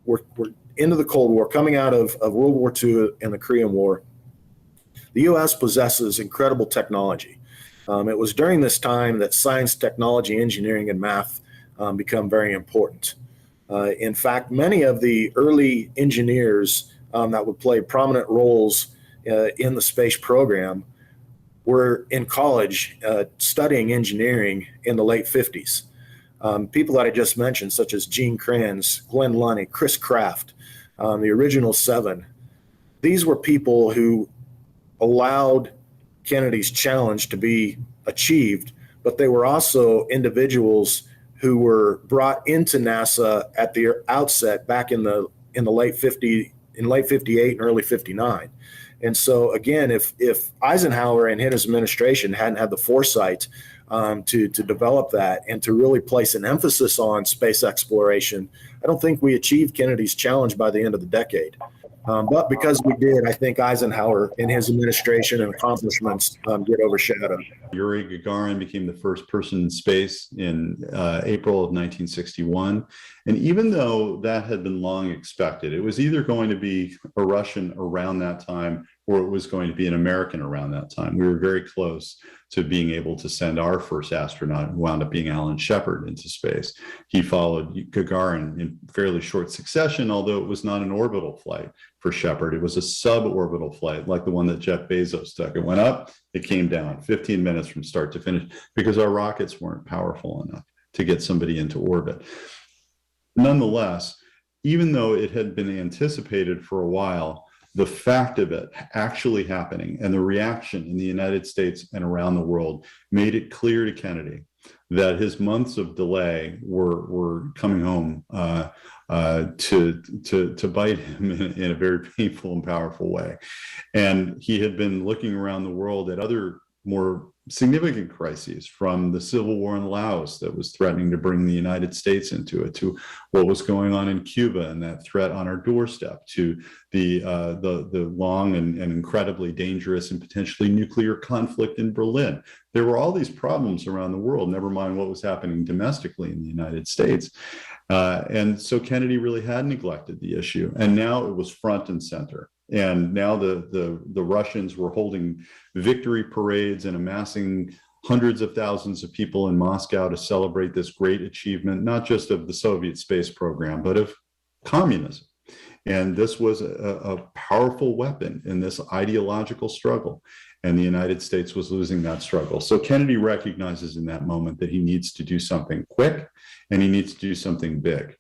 we're into the Cold War, coming out of World War II and the Korean War. The U.S. possesses incredible technology. It was during this time that science, technology, engineering, and math become very important. In fact, many of the early engineers that would play prominent roles in the space program were in college studying engineering in the late 50s. People that I just mentioned, such as Gene Kranz, Glenn Lunny, Chris Kraft, the original seven, these were people who allowed Kennedy's challenge to be achieved, but they were also individuals who were brought into NASA at the outset back in the late 58 and early 59. And so again, if Eisenhower and his administration hadn't had the foresight to develop that and to really place an emphasis on space exploration, I don't think we achieved Kennedy's challenge by the end of the decade. But because we did, I think Eisenhower and his administration and accomplishments get overshadowed. Yuri Gagarin became the first person in space in April of 1961. And even though that had been long expected, it was either going to be a Russian around that time or it was going to be an American around that time. We were very close to being able to send our first astronaut, who wound up being Alan Shepard, into space. He followed Gagarin in fairly short succession, although it was not an orbital flight for Shepard. It was a suborbital flight, like the one that Jeff Bezos took. It went up, it came down, 15 minutes from start to finish, because our rockets weren't powerful enough to get somebody into orbit. Nonetheless, even though it had been anticipated for a while, the fact of it actually happening and the reaction in the United States and around the world made it clear to Kennedy that his months of delay were coming home to bite him in a very painful and powerful way. And he had been looking around the world at other more significant crises, from the civil war in Laos that was threatening to bring the United States into it, to what was going on in Cuba and that threat on our doorstep, to the long and incredibly dangerous and potentially nuclear conflict in Berlin. There were all these problems around the world, never mind what was happening domestically in the United States. And so Kennedy really had neglected the issue, and now it was front and center. And now the Russians were holding victory parades and amassing hundreds of thousands of people in Moscow to celebrate this great achievement, not just of the Soviet space program, but of communism. And this was a powerful weapon in this ideological struggle. And the United States was losing that struggle. So Kennedy recognizes in that moment that he needs to do something quick and he needs to do something big.